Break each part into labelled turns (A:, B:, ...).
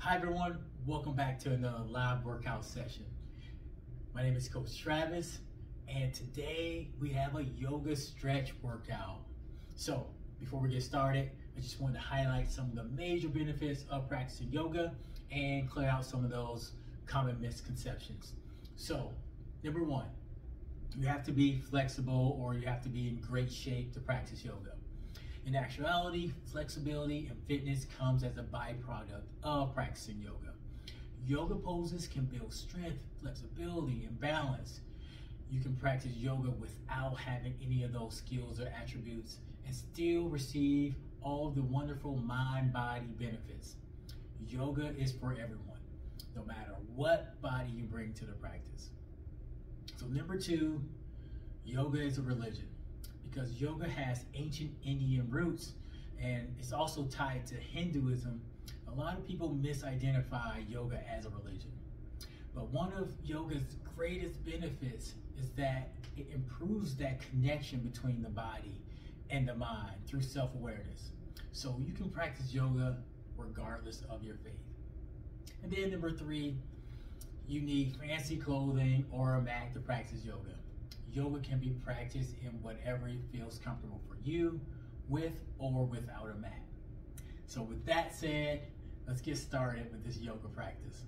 A: Hi everyone, welcome back to another live workout session. My name is Coach Travis, and today we have a yoga stretch workout. So before we get started, I just wanted to highlight some of the major benefits of practicing yoga and clear out some of those common misconceptions. So number one, you have to be flexible or you have to be in great shape to practice yoga. In actuality, flexibility and fitness comes as a byproduct of practicing yoga. Yoga poses can build strength, flexibility, and balance. You can practice yoga without having any of those skills or attributes and still receive all of the wonderful mind-body benefits. Yoga is for everyone, no matter what body you bring to the practice. So number two, yoga is a religion. Because yoga has ancient Indian roots and it's also tied to Hinduism, a lot of people misidentify yoga as a religion. But one of yoga's greatest benefits is that it improves that connection between the body and the mind through self-awareness. So you can practice yoga regardless of your faith. And then number three, you need fancy clothing or a mat to practice yoga. Yoga can be practiced in whatever feels comfortable for you, with or without a mat. So with that said, let's get started with this yoga practice.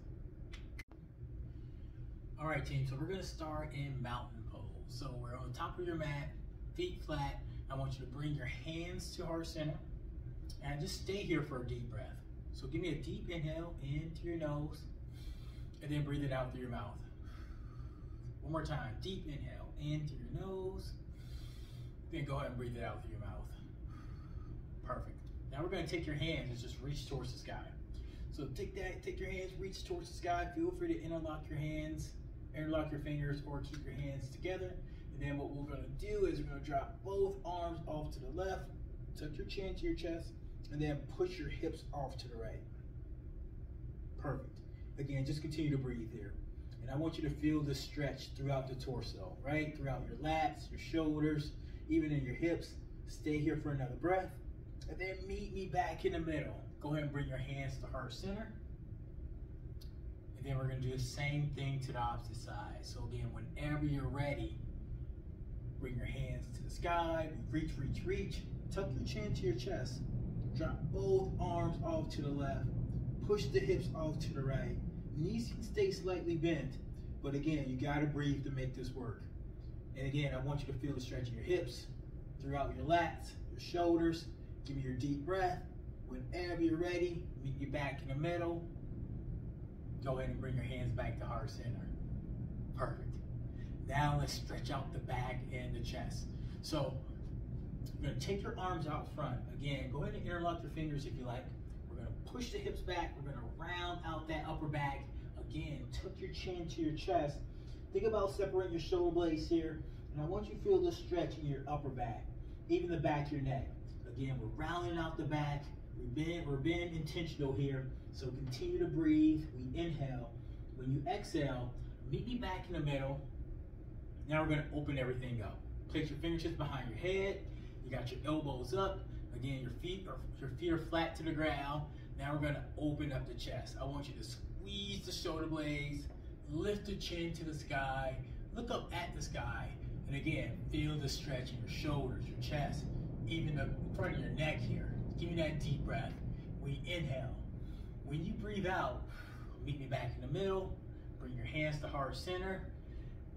A: All right, team, so we're gonna start in mountain pose. So we're on top of your mat, feet flat. I want you to bring your hands to heart center and just stay here for a deep breath. So give me a deep inhale into your nose and then breathe it out through your mouth. One more time, deep inhale into your nose, then go ahead and breathe it out through your mouth. Perfect. Now we're going to take your hands and just reach towards the sky. So take your hands, reach towards the sky. Feel free to interlock your hands, interlock your fingers, or keep your hands together. And then what we're going to do is we're going to drop both arms off to the left, tuck your chin to your chest, and then push your hips off to the right. Perfect. Again, just continue to breathe here. And I want you to feel the stretch throughout the torso, right? Throughout your lats, your shoulders, even in your hips. Stay here for another breath. And then meet me back in the middle. Go ahead and bring your hands to heart center. And then we're going to do the same thing to the opposite side. So again, whenever you're ready, bring your hands to the sky. Reach, reach, reach. Tuck your chin to your chest. Drop both arms off to the left. Push the hips off to the right. Knees can stay slightly bent, but again, you gotta breathe to make this work. And again, I want you to feel the stretch in your hips, throughout your lats, your shoulders. Give me your deep breath. Whenever you're ready, meet you back in the middle. Go ahead and bring your hands back to heart center. Perfect. Now let's stretch out the back and the chest. So you're gonna take your arms out front. Again, go ahead and interlock your fingers if you like. We're gonna push the hips back. We're gonna round out that upper back. Again, tuck your chin to your chest. Think about separating your shoulder blades here. And I want you to feel the stretch in your upper back, even the back of your neck. Again, we're rounding out the back. We're being intentional here. So continue to breathe. We inhale. When you exhale, meet me back in the middle. Now we're gonna open everything up. Place your fingertips behind your head. You got your elbows up. Again, your feet are flat to the ground. Now we're gonna open up the chest. I want you to squeeze the shoulder blades, lift the chin to the sky, look up at the sky, and again, feel the stretch in your shoulders, your chest, even the front of your neck here. Give me that deep breath. We inhale. When you breathe out, meet me back in the middle, bring your hands to heart center,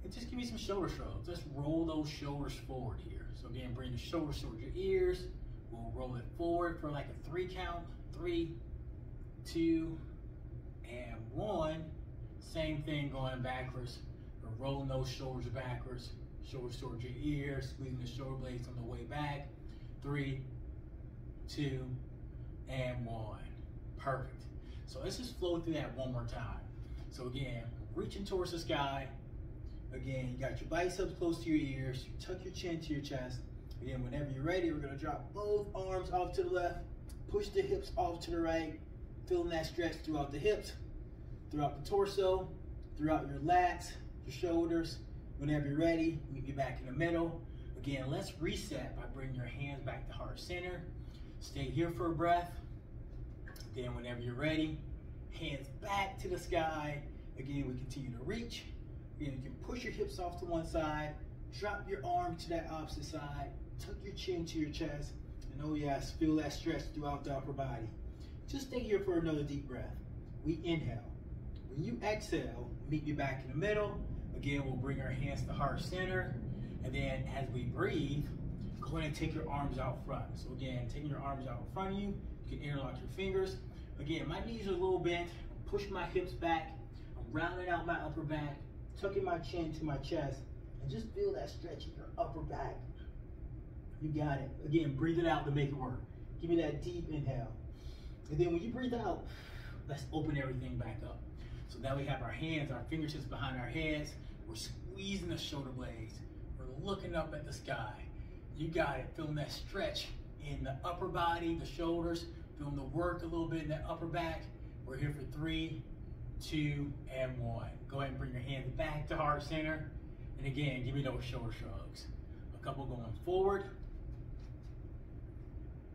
A: and just give me some shoulder shrugs. Just roll those shoulders forward here. So again, bring the shoulders towards your ears. We'll roll it forward for like a 3 count. 3, 2, and 1. Same thing going backwards. We're rolling those shoulders backwards. Shoulders towards your ears, squeezing the shoulder blades on the way back. 3, 2, and 1. Perfect. So let's just flow through that one more time. So again, reaching towards the sky. Again, you got your biceps close to your ears. You tuck your chin to your chest. Again, whenever you're ready, we're gonna drop both arms off to the left, push the hips off to the right, feeling that stretch throughout the hips, throughout the torso, throughout your lats, your shoulders. Whenever you're ready, meet me back in the middle. Again, let's reset by bringing your hands back to heart center. Stay here for a breath. Then whenever you're ready, hands back to the sky. Again, we continue to reach. Again, you can push your hips off to one side, drop your arm to that opposite side, tuck your chin to your chest, and oh yes, feel that stretch throughout the upper body. Just stay here for another deep breath. We inhale. When you exhale, meet me back in the middle. Again, we'll bring our hands to heart center, and then as we breathe, go ahead and take your arms out front. So again, taking your arms out in front of you, you can interlock your fingers. Again, my knees are a little bent, push my hips back, I'm rounding out my upper back, tucking my chin to my chest, and just feel that stretch in your upper back. You got it. Again, breathe it out to make it work. Give me that deep inhale. And then when you breathe out, let's open everything back up. So now we have our hands, our fingertips behind our heads. We're squeezing the shoulder blades. We're looking up at the sky. You got it. Feeling that stretch in the upper body, the shoulders. Feeling the work a little bit in that upper back. We're here for 3, 2, and 1. Go ahead and bring your hands back to heart center. And again, give me those shoulder shrugs. A couple going forward.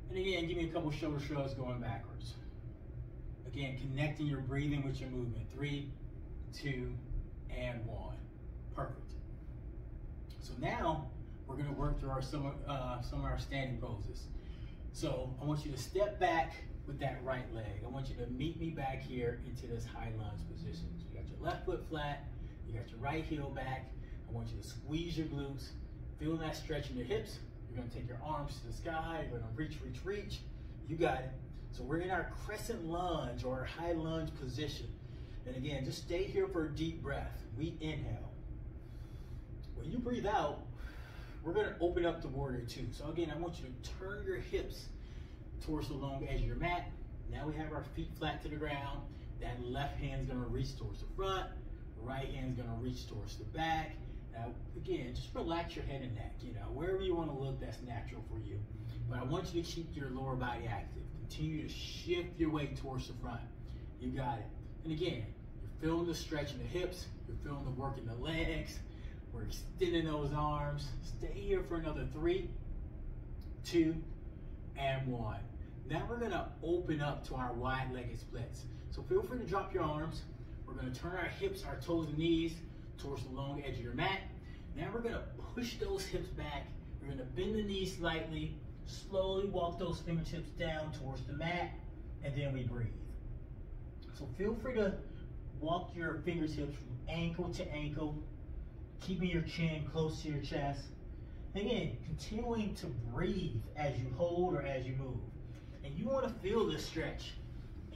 A: And again, give me a couple shoulder shrugs going backwards. Again, connecting your breathing with your movement. 3, 2, and 1. Perfect. So now we're going to work through some of our standing poses. So I want you to step back with that right leg. I want you to meet me back here into this high lunge position. So you got your left foot flat, you got your right heel back. I want you to squeeze your glutes, feel that stretch in your hips. You're going to take your arms to the sky. You're going to reach, reach, reach. You got it. So we're in our crescent lunge or our high lunge position. And again, just stay here for a deep breath. We inhale. When you breathe out, we're going to open up to warrior two. So again, I want you to turn your hips towards the long edge of your mat. Now we have our feet flat to the ground. That left hand's going to reach towards the front. Right hand's going to reach towards the back. Now, again, just relax your head and neck. You know, wherever you want to look, that's natural for you. But I want you to keep your lower body active. Continue to shift your weight towards the front. You got it. And again, you're feeling the stretch in the hips. You're feeling the work in the legs. We're extending those arms. Stay here for another 3, 2, and 1. Now we're going to open up to our wide-legged splits. So feel free to drop your arms. We're going to turn our hips, our toes and knees towards the long edge of your mat. Now we're going to push those hips back. We're going to bend the knees slightly, slowly walk those fingertips down towards the mat, and then we breathe. So feel free to walk your fingertips from ankle to ankle, keeping your chin close to your chest. Again, continuing to breathe as you hold or as you move. And you want to feel this stretch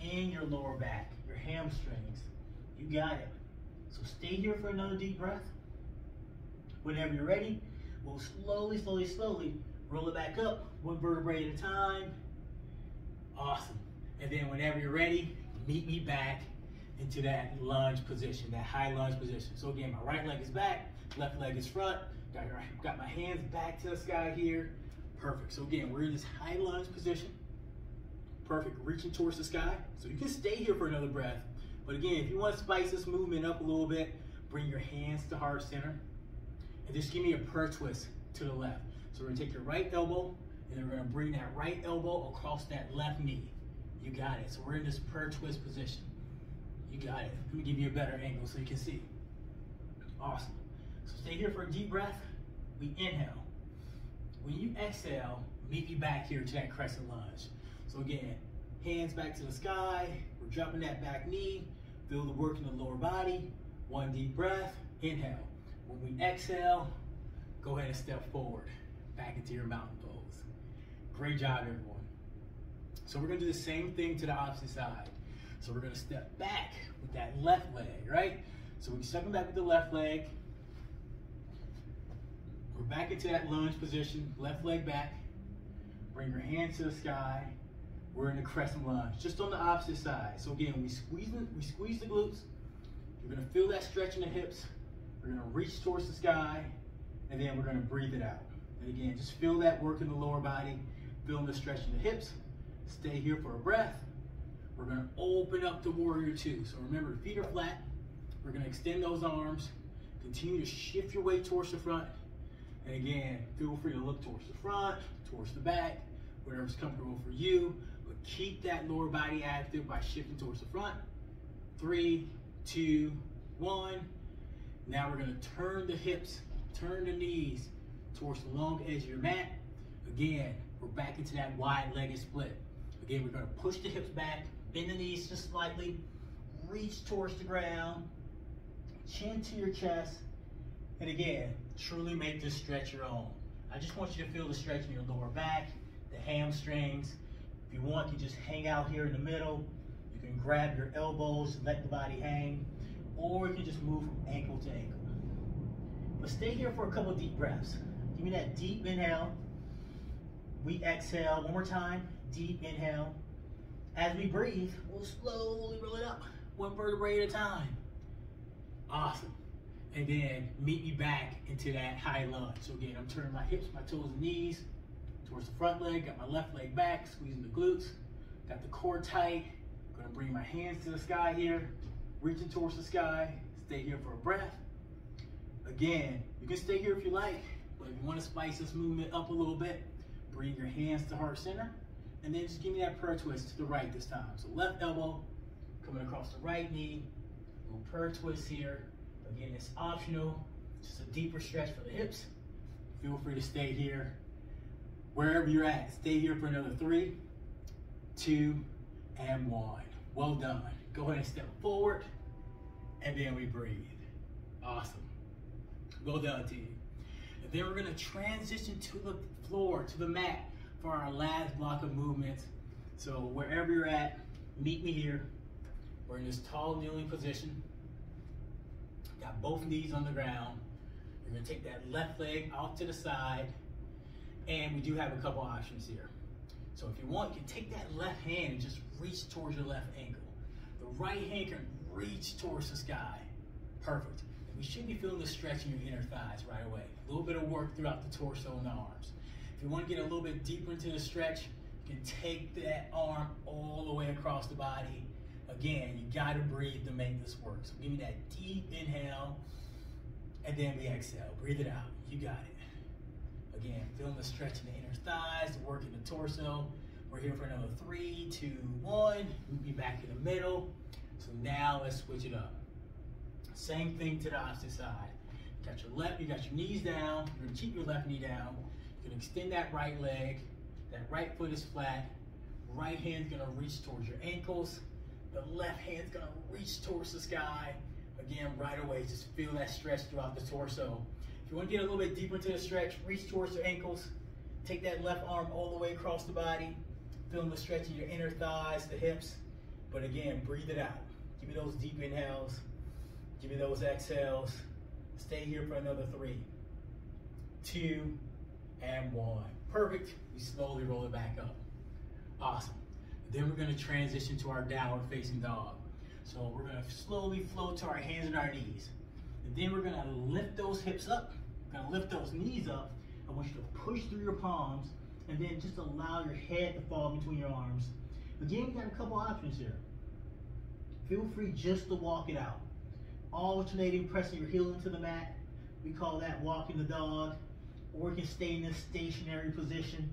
A: in your lower back, your hamstrings. You got it. So stay here for another deep breath. Whenever you're ready, we'll slowly, slowly, slowly roll it back up, one vertebrae at a time. Awesome. And then whenever you're ready, meet me back into that lunge position, that high lunge position. So again, my right leg is back, left leg is front. Got my hands back to the sky here. Perfect. So again, we're in this high lunge position. Perfect. Reaching towards the sky. So you can stay here for another breath. But again, if you want to spice this movement up a little bit, bring your hands to heart center. And just give me a prayer twist to the left. So we're going to take your right elbow, and then we're going to bring that right elbow across that left knee. You got it. So we're in this prayer twist position. You got it. Let me give you a better angle so you can see. Awesome. So stay here for a deep breath. We inhale. When you exhale, meet me back here to that crescent lunge. So again, hands back to the sky. We're dropping that back knee. Feel the work in the lower body. One deep breath. Inhale. When we exhale, go ahead and step forward. Back into your mountain pose. Great job, everyone. So we're going to do the same thing to the opposite side. So we're going to step back with that left leg, right? So we're stepping back with the left leg. We're back into that lunge position, left leg back. Bring your hands to the sky. We're in the crescent lunge, just on the opposite side. So again, we squeeze the glutes. You're gonna feel that stretch in the hips. We're gonna reach towards the sky, and then we're gonna breathe it out. And again, just feel that work in the lower body, feeling the stretch in the hips. Stay here for a breath. We're gonna open up to warrior two. So remember, feet are flat. We're gonna extend those arms. Continue to shift your weight towards the front. And again, feel free to look towards the front, towards the back, whatever's comfortable for you. But keep that lower body active by shifting towards the front 3, 2, 1. Now we're gonna turn the hips, turn the knees towards the long edge of your mat. Again, we're back into that wide-legged split. Again, we're gonna push the hips back, bend the knees just slightly, reach towards the ground, chin to your chest, and again, truly make this stretch your own. I just want you to feel the stretch in your lower back, the hamstrings. If you want, you just hang out here in the middle. You can grab your elbows and let the body hang, or you can just move from ankle to ankle. But stay here for a couple deep breaths. Give me that deep inhale. We exhale. One more time, deep inhale. As we breathe, we'll slowly roll it up, one vertebrae at a time. Awesome. And then meet me back into that high lunge. So again, I'm turning my hips, my toes and knees towards the front leg, got my left leg back, squeezing the glutes, got the core tight. Gonna bring my hands to the sky here, reaching towards the sky, stay here for a breath. Again, you can stay here if you like, but if you wanna spice this movement up a little bit, bring your hands to heart center, and then just give me that prayer twist to the right this time. So left elbow, coming across the right knee, little prayer twist here. Again, it's optional, just a deeper stretch for the hips. Feel free to stay here. Wherever you're at, stay here for another 3, 2, and 1. Well done. Go ahead and step forward, and then we breathe. Awesome. Well done, team. And then we're gonna transition to the floor, to the mat, for our last block of movements. So wherever you're at, meet me here. We're in this tall kneeling position. Got both knees on the ground. You're gonna take that left leg out to the side, and we do have a couple options here. So if you want, you can take that left hand and just reach towards your left ankle. The right hand can reach towards the sky. Perfect. And we should be feeling the stretch in your inner thighs right away. A little bit of work throughout the torso and the arms. If you want to get a little bit deeper into the stretch, you can take that arm all the way across the body. Again, you gotta breathe to make this work. So give me that deep inhale, and then we exhale. Breathe it out. You got it. Again, feeling the stretch in the inner thighs, the work in the torso. We're here for another 3, 2, 1. We'll be back in the middle. So now let's switch it up. Same thing to the opposite side. You got your knees down. You're gonna keep your left knee down. You're gonna extend that right leg. That right foot is flat. Right hand's gonna reach towards your ankles. The left hand's gonna reach towards the sky. Again, right away, just feel that stretch throughout the torso. If you want to get a little bit deeper into the stretch, reach towards your ankles. Take that left arm all the way across the body. Feeling the stretch in your inner thighs, the hips. But again, breathe it out. Give me those deep inhales. Give me those exhales. Stay here for another 3, 2, and 1. Perfect. We slowly roll it back up. Awesome. Then we're going to transition to our downward facing dog. So we're going to slowly float to our hands and our knees. And then we're going to lift those hips up. We're going to lift those knees up. I want you to push through your palms, and then just allow your head to fall between your arms. Again, we got a couple options here. Feel free just to walk it out. Alternating, pressing your heel into the mat. We call that walking the dog. Or you can stay in this stationary position.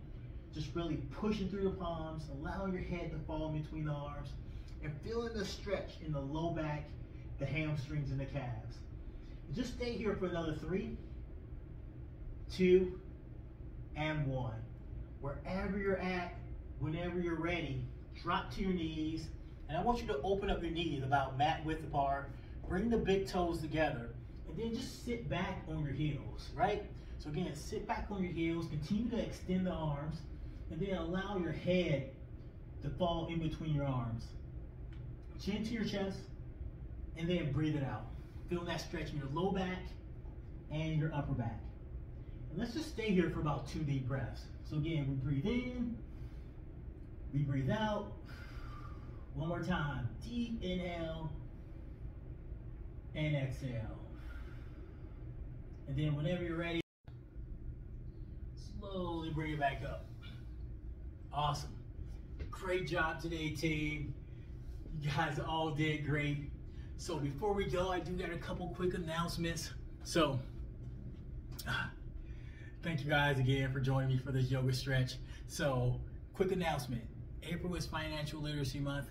A: Just really pushing through the palms, allowing your head to fall in between the arms, and feeling the stretch in the low back, the hamstrings, and the calves. And just stay here for another 3, 2, and 1. Wherever you're at, whenever you're ready, drop to your knees, and I want you to open up your knees about mat width apart, bring the big toes together, and then just sit back on your heels, right? So again, sit back on your heels, continue to extend the arms, and then allow your head to fall in between your arms. Chin to your chest, and then breathe it out. Feel that stretch in your low back and your upper back. And let's just stay here for about 2 deep breaths. So again, we breathe in, we breathe out. One more time, deep inhale and exhale. And then whenever you're ready, slowly bring it back up. Awesome. Great job today, team. You guys all did great. So before we go, I do got a couple quick announcements. So thank you guys again for joining me for this yoga stretch. So quick announcement. April is Financial Literacy Month.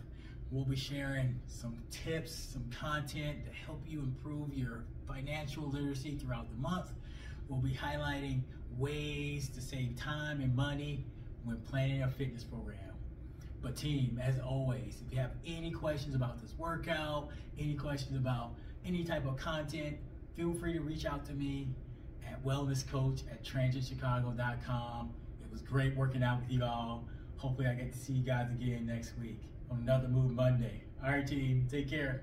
A: We'll be sharing some tips, some content to help you improve your financial literacy throughout the month. We'll be highlighting ways to save time and money when planning a fitness program. But team, as always, if you have any questions about this workout, any questions about any type of content, feel free to reach out to me at wellnesscoach@transitchicago.com. It was great working out with you all. Hopefully I get to see you guys again next week on another Move Monday. All right, team, take care.